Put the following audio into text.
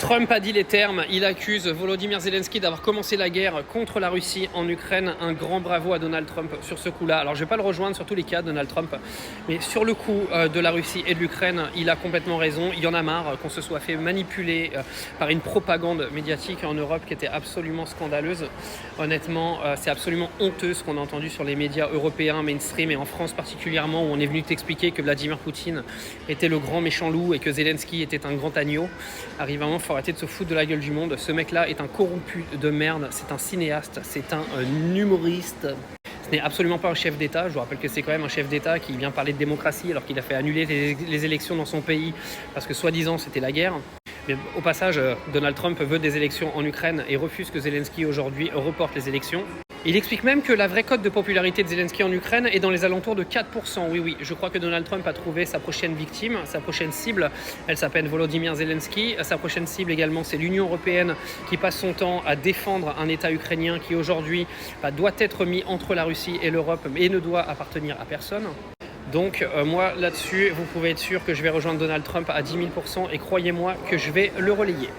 Trump a dit les termes, il accuse Volodymyr Zelensky d'avoir commencé la guerre contre la Russie en Ukraine. Un grand bravo à Donald Trump sur ce coup-là. Alors je ne vais pas le rejoindre sur tous les cas, Donald Trump, mais sur le coup de la Russie et de l'Ukraine, il a complètement raison. Il y en a marre qu'on se soit fait manipuler par une propagande médiatique en Europe qui était absolument scandaleuse. Honnêtement, c'est absolument honteux ce qu'on a entendu sur les médias européens, mainstream et en France particulièrement, où on est venu t'expliquer que Vladimir Poutine était le grand méchant loup et que Zelensky était un grand agneau. Arrive un moment, faut arrêter de se foutre de la gueule du monde. Ce mec-là est un corrompu de merde, c'est un cinéaste, c'est un humoriste. Ce n'est absolument pas un chef d'État. Je vous rappelle que c'est quand même un chef d'État qui vient parler de démocratie alors qu'il a fait annuler les élections dans son pays parce que soi-disant c'était la guerre. Mais au passage, Donald Trump veut des élections en Ukraine et refuse que Zelensky aujourd'hui reporte les élections. Il explique même que la vraie cote de popularité de Zelensky en Ukraine est dans les alentours de 4%. Oui, je crois que Donald Trump a trouvé sa prochaine victime, sa prochaine cible. Elle s'appelle Volodymyr Zelensky. Sa prochaine cible également, c'est l'Union européenne qui passe son temps à défendre un État ukrainien qui aujourd'hui doit être mis entre la Russie et l'Europe et ne doit appartenir à personne. Donc moi là-dessus, vous pouvez être sûr que je vais rejoindre Donald Trump à 10 000% et croyez-moi que je vais le relayer.